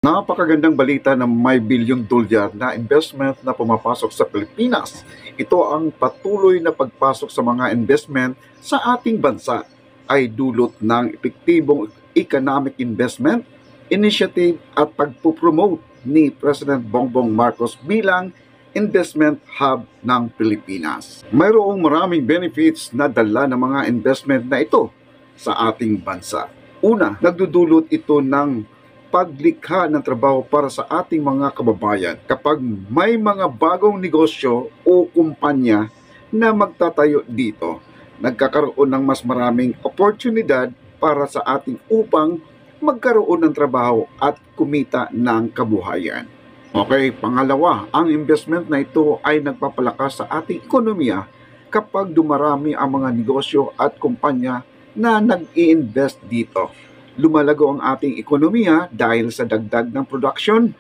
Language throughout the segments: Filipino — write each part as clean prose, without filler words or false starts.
Napakagandang balita na may $1 billion na investment na pumapasok sa Pilipinas. Ito ang patuloy na pagpasok sa mga investment sa ating bansa ay dulot ng epektibong economic investment initiative at pagpupromote ni President Bongbong Marcos bilang investment hub ng Pilipinas. Mayroong maraming benefits na dala ng mga investment na ito sa ating bansa. Una, nagdudulot ito ng paglikha ng trabaho para sa ating mga kababayan. Kapag may mga bagong negosyo o kumpanya na magtatayo dito, nagkakaroon ng mas maraming oportunidad para sa ating upang magkaroon ng trabaho at kumita ng kabuhayan. Okay, pangalawa, ang investment na ito ay nagpapalakas sa ating ekonomiya kapag dumarami ang mga negosyo at kumpanya na nag-i-invest dito. Lumalago ang ating ekonomiya dahil sa dagdag ng production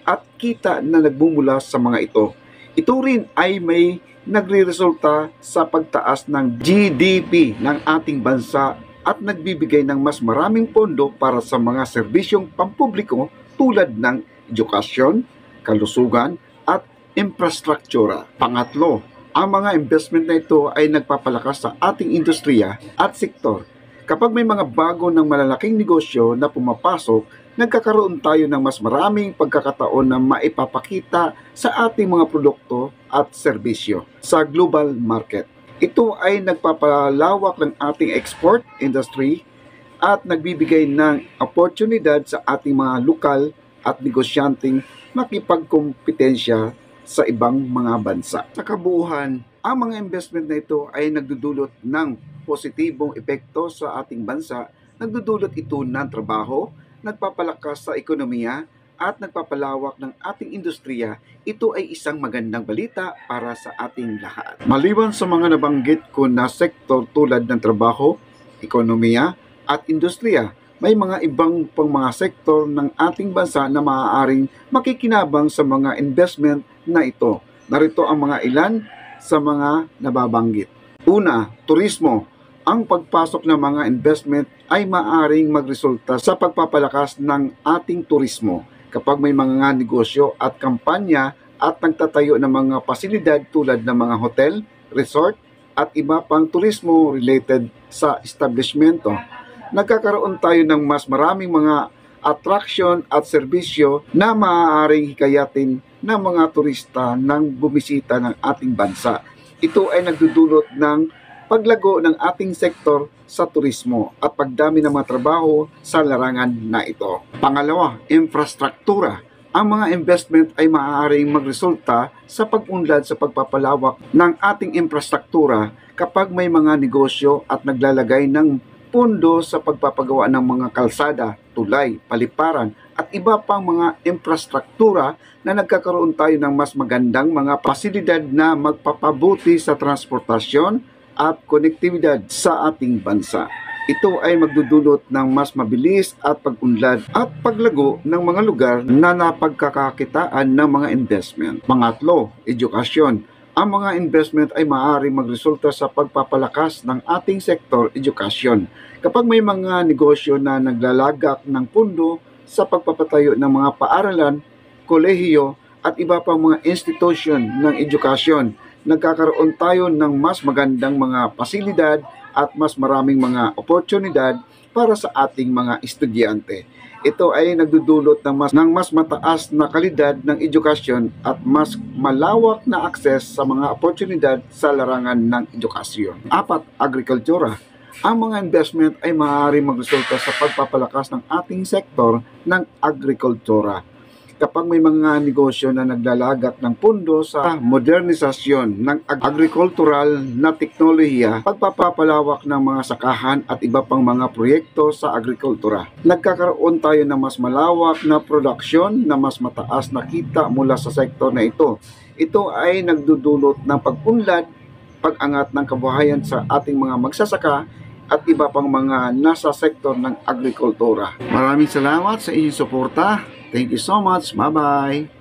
at kita na nagbumula sa mga ito. Ito rin ay may nagre-resulta sa pagtaas ng GDP ng ating bansa at nagbibigay ng mas maraming pondo para sa mga serbisyong pampubliko tulad ng edukasyon, kalusugan at infrastruktura. Pangatlo, ang mga investment na ito ay nagpapalakas sa ating industriya at sektor. Kapag may mga bago ng malalaking negosyo na pumapasok, nagkakaroon tayo ng mas maraming pagkakataon na maipapakita sa ating mga produkto at serbisyo sa global market. Ito ay nagpapalawak ng ating export industry at nagbibigay ng oportunidad sa ating mga lokal at negosyanteng makipagkompetensya sa ibang mga bansa. Sa kabuuan, ang mga investment na ito ay nagdudulot ng positibong epekto sa ating bansa. Nagdudulot ito ng trabaho, nagpapalakas sa ekonomiya at nagpapalawak ng ating industriya. Ito ay isang magandang balita para sa ating lahat. Maliban sa mga nabanggit ko na sektor tulad ng trabaho, ekonomiya at industriya, may mga ibang pang mga sektor ng ating bansa na maaaring makikinabang sa mga investment na ito. Narito ang mga ilan sa mga nababanggit. Una, turismo. Ang pagpasok ng mga investment ay maaaring magresulta sa pagpapalakas ng ating turismo kapag may mga negosyo at kampanya at nagtatayo ng mga pasilidad tulad ng mga hotel, resort at iba pang turismo related sa establishmento. Nagkakaroon tayo ng mas maraming mga attraction at serbisyo na maaaring hikayatin ng mga turista nang bumisita ng ating bansa. Ito ay nagdudulot ng paglago ng ating sektor sa turismo at pagdami ng mga trabaho sa larangan na ito. Pangalawa, infrastruktura. Ang mga investment ay maaaring magresulta sa pag-unlad sa pagpapalawak ng ating infrastruktura kapag may mga negosyo at naglalagay ng pondo sa pagpapagawa ng mga kalsada, tulay, paliparan at iba pang mga infrastruktura na nagkakaroon tayo ng mas magandang mga pasilidad na magpapabuti sa transportasyon at konektibidad sa ating bansa. Ito ay magdudulot ng mas mabilis at pag-unlad at paglago ng mga lugar na napagkakakitaan ng mga investment. Pangatlo, edukasyon. Ang mga investment ay maaaring magresulta sa pagpapalakas ng ating sektor edukasyon. Kapag may mga negosyo na naglalagak ng pundo sa pagpapatayo ng mga paaralan, kolehiyo at iba pang mga institusyon ng edukasyon, nagkakaroon tayo ng mas magandang mga pasilidad at mas maraming mga oportunidad para sa ating mga estudyante. Ito ay nagdudulot ng mas mataas na kalidad ng edukasyon at mas malawak na akses sa mga oportunidad sa larangan ng edukasyon. Apat, agrikultura. Ang mga investment ay maaaring magresulta sa pagpapalakas ng ating sektor ng agrikultura. Kapag may mga negosyo na naglalagak ng pundo sa modernisasyon ng agricultural na teknolohiya, pagpapalawak ng mga sakahan at iba pang mga proyekto sa agrikultura, nagkakaroon tayo ng mas malawak na produksyon na mas mataas na kita mula sa sektor na ito. Ito ay nagdudulot ng pag-unlad, pag-angat ng kabuhayan sa ating mga magsasaka at iba pang mga nasa sektor ng agrikultura. Maraming salamat sa inyong suporta. Thank you so much. Bye-bye.